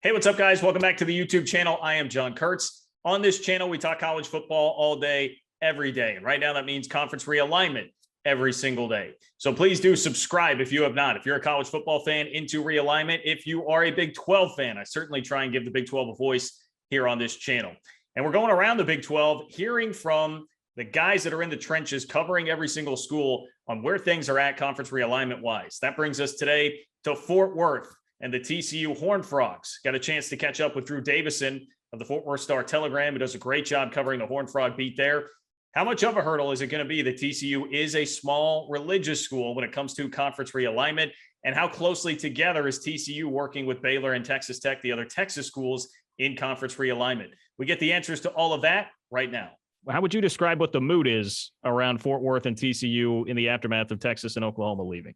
Hey, what's up, guys? Welcome back to the YouTube channel. I am John Kurtz. On this channel, we talk college football all day, every day. And right now, that means conference realignment every single day. So please do subscribe if you have not. If you're a college football fan, into realignment. If you are a Big 12 fan, I certainly try and give the Big 12 a voice here on this channel. And we're going around the Big 12, hearing from the guys that are in the trenches, covering every single school on where things are at conference realignment-wise. That brings us today to Fort Worth and the TCU Horned Frogs. Got a chance to catch up with Drew Davison of the Fort Worth Star-Telegram, who does a great job covering the Horned Frog beat there. How much of a hurdle is it going to be that TCU is a small religious school when it comes to conference realignment? And how closely together is TCU working with Baylor and Texas Tech, the other Texas schools, in conference realignment? We get the answers to all of that right now. How would you describe what the mood is around Fort Worth and TCU in the aftermath of Texas and Oklahoma leaving?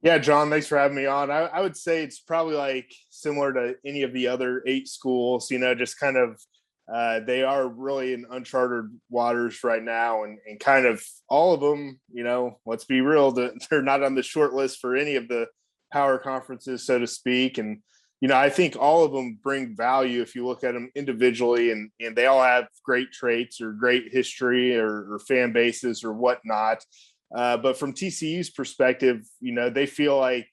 Yeah, John, thanks for having me on. I would say it's probably like similar to any of the other 8 schools, just kind of they are really in uncharted waters right now, and kind of all of them, let's be real, they're not on the short list for any of the power conferences, so to speak. And, I think all of them bring value if you look at them individually, and they all have great traits or great history or fan bases or whatnot. But from TCU's perspective, they feel like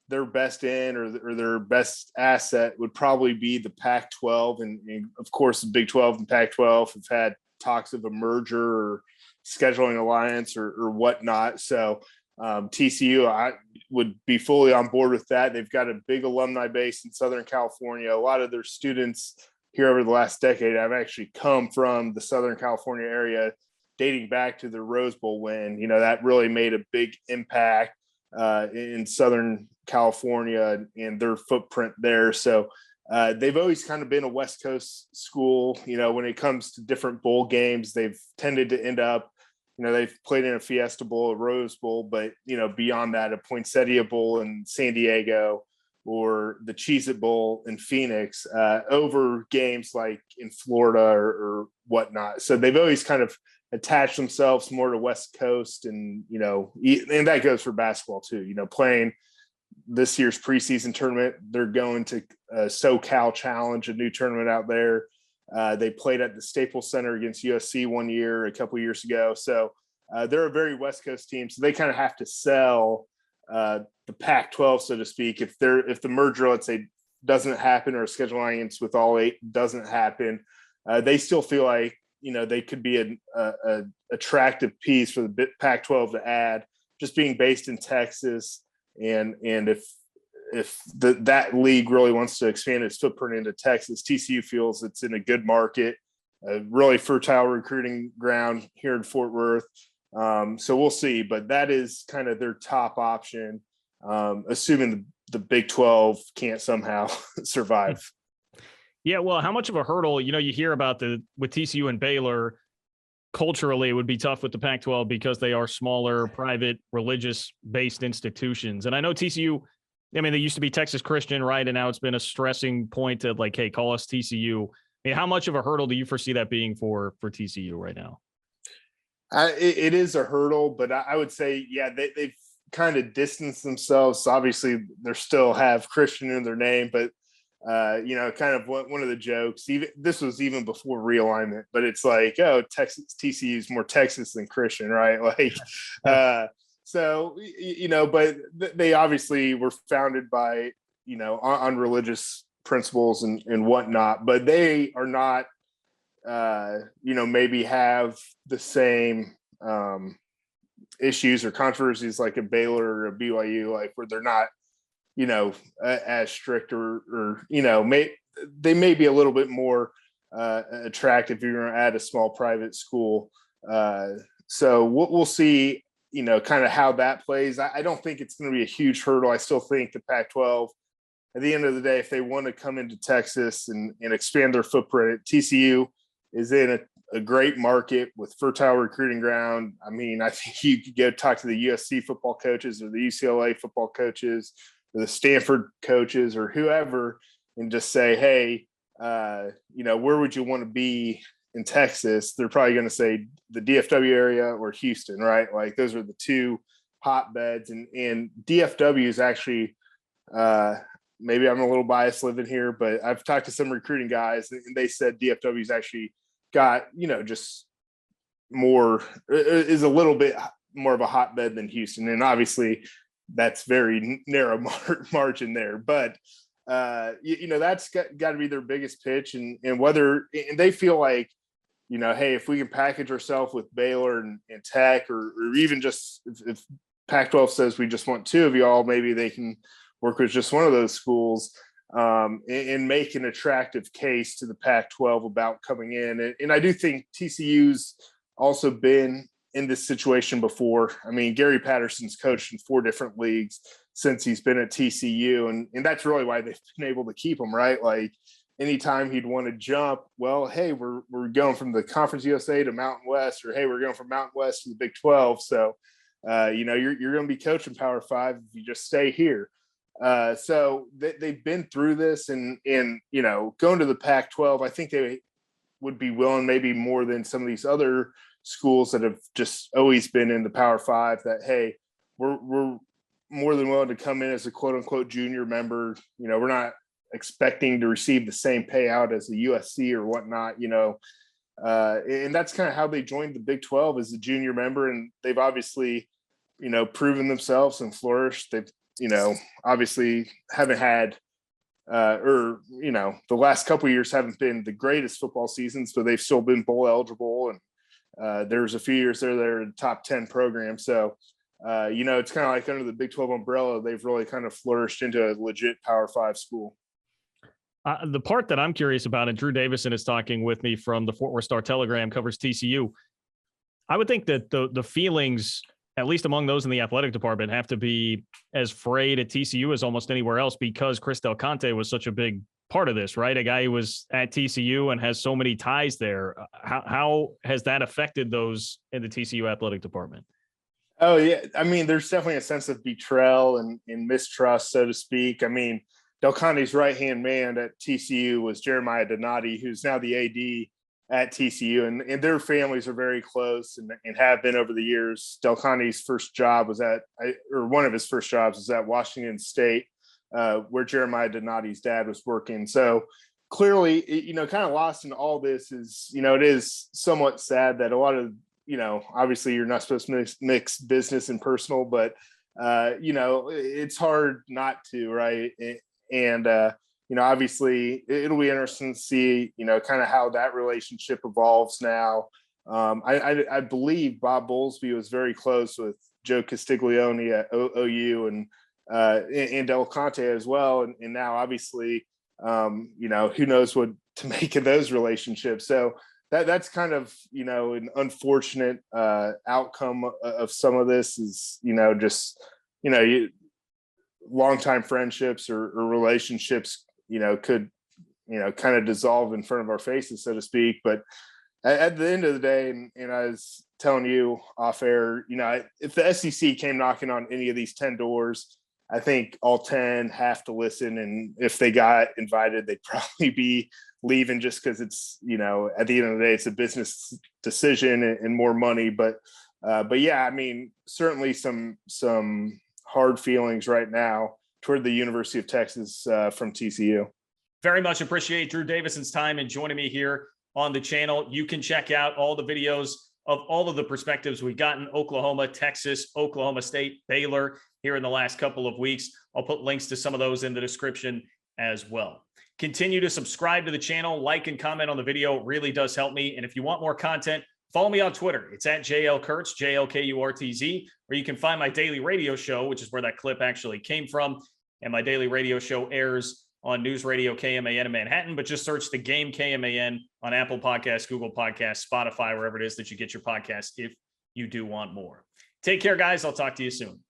their best in or their best asset would probably be the Pac-12. And of course, the Big 12 and Pac-12 have had talks of a merger or scheduling alliance or whatnot. So TCU, I would be fully on board with that. They've got a big alumni base in Southern California. A lot of their students here over the last decade have actually come from the Southern California area, dating back to the Rose Bowl win. That really made a big impact in Southern California and their footprint there. So they've always kind of been a West Coast school. When it comes to different bowl games, they've tended to end up, they've played in a Fiesta Bowl, a Rose Bowl, but, beyond that, a Poinsettia Bowl in San Diego or the Cheez-It Bowl in Phoenix over games like in Florida or whatnot. So they've always kind of attach themselves more to West Coast, and and that goes for basketball too. Playing this year's preseason tournament, they're going to SoCal Challenge, a new tournament out there. They played at the Staples Center against USC a couple years ago. So they're a very West Coast team. So they kind of have to sell the Pac-12, so to speak. If the merger, let's say, doesn't happen, or a schedule alliance with all 8 doesn't happen, they still feel like they could be an attractive piece for the Pac-12 to add, just being based in Texas. And if that league really wants to expand its footprint into Texas, TCU feels it's in a good market, a really fertile recruiting ground here in Fort Worth. So we'll see, but that is kind of their top option, assuming the Big 12 can't somehow survive. Yeah, well, how much of a hurdle, you hear about with TCU and Baylor, culturally it would be tough with the Pac-12 because they are smaller, private, religious-based institutions. And I know TCU, they used to be Texas Christian, right? And now it's been a stressing point to hey, call us TCU. How much of a hurdle do you foresee that being for TCU right now? It is a hurdle, but I would say, yeah, they've kind of distanced themselves. Obviously, they still have Christian in their name, but kind of one of the jokes, this was even before realignment, but it's like, oh, TCU is more Texas than Christian, right? So, but they obviously were founded by, on religious principles and whatnot, but they are not, maybe have the same issues or controversies like a Baylor or a BYU, where they're not, as strict or they may be a little bit more attractive if you're going to add a small private school. So we'll see, kind of how that plays. I don't think it's going to be a huge hurdle. I still think the Pac-12, at the end of the day, if they want to come into Texas and expand their footprint, TCU is in a great market with fertile recruiting ground. I think you could go talk to the USC football coaches or the UCLA football coaches, the Stanford coaches or whoever, and just say, hey, where would you want to be in Texas? They're probably going to say the DFW area or Houston, right? Those are the 2 hotbeds. And DFW is actually maybe I'm a little biased living here, but I've talked to some recruiting guys, and they said DFW's actually got, just more, is a little bit more of a hotbed than Houston. And obviously that's very narrow margin there, but that's got to be their biggest pitch. And whether, and they feel like, hey, if we can package ourselves with Baylor and Tech, or even just if Pac-12 says we just want two of y'all, maybe they can work with just one of those schools, and make an attractive case to the Pac-12 about coming in. And I do think TCU's also been in this situation before. I mean, Gary Patterson's coached in 4 different leagues since he's been at TCU, and that's really why they've been able to keep him, right? Like, anytime he'd want to jump, well, hey, we're going from the Conference USA to Mountain West, or hey, we're going from Mountain West to the Big 12. So, you're going to be coaching Power 5 if you just stay here. So they've been through this, and going to the Pac-12, I think they would be willing, maybe more than some of these other schools that have just always been in the Power 5, that, hey, we're more than willing to come in as a quote unquote junior member. We're not expecting to receive the same payout as a USC or whatnot, and that's kind of how they joined the Big 12 as a junior member. And they've obviously, proven themselves and flourished. They've, obviously haven't had, the last couple of years haven't been the greatest football seasons, but they've still been bowl eligible. And there's a few years they're in the top 10 program. So, it's kind of like under the Big 12 umbrella, they've really kind of flourished into a legit Power 5 school. The part that I'm curious about, and Drew Davison is talking with me from the Fort Worth Star-Telegram, covers TCU. I would think that the feelings, at least among those in the athletic department, have to be as frayed at TCU as almost anywhere else, because Chris Del Conte was such a big part of this, right? A guy who was at TCU and has so many ties there. How has that affected those in the TCU athletic department? Oh, yeah. I mean, there's definitely a sense of betrayal and mistrust, so to speak. I mean, Del Conte's right-hand man at TCU was Jeremiah Donati, who's now the AD at TCU, and their families are very close and have been over the years. Del Conte's first job was one of his first jobs was at Washington State, where Jeremiah Donati's dad was working. So clearly, kind of lost in all this is, it is somewhat sad that a lot of, obviously you're not supposed to mix business and personal, but, it's hard not to, right? And, obviously it'll be interesting to see, kind of how that relationship evolves now. I believe Bob Bowlesby was very close with Joe Castiglione at OU and Del Conte as well. And now obviously, who knows what to make of those relationships. So that's kind of, an unfortunate outcome of some of this is, longtime friendships or relationships, could, kind of dissolve in front of our faces, so to speak. But at the end of the day, and I was telling you off air, if the SEC came knocking on any of these 10 doors, I think all 10 have to listen. And if they got invited, they'd probably be leaving just because it's, at the end of the day, it's a business decision and more money. But yeah, I mean, certainly some hard feelings right now toward the University of Texas from TCU. Very much appreciate Drew Davison's time and joining me here on the channel. You can check out all the videos of all of the perspectives we've gotten: Oklahoma, Texas, Oklahoma State, Baylor here in the last couple of weeks. I'll put links to some of those in the description as well. Continue to subscribe to the channel, like and comment on the video. It really does help me. And if you want more content, follow me on Twitter. It's at JL Kurtz, JLKURTZ, where you can find my daily radio show, which is where that clip actually came from. And my daily radio show airs on News Radio KMAN in Manhattan, but just search The Game KMAN on Apple Podcasts, Google Podcasts, Spotify, wherever it is that you get your podcasts if you do want more. Take care, guys. I'll talk to you soon.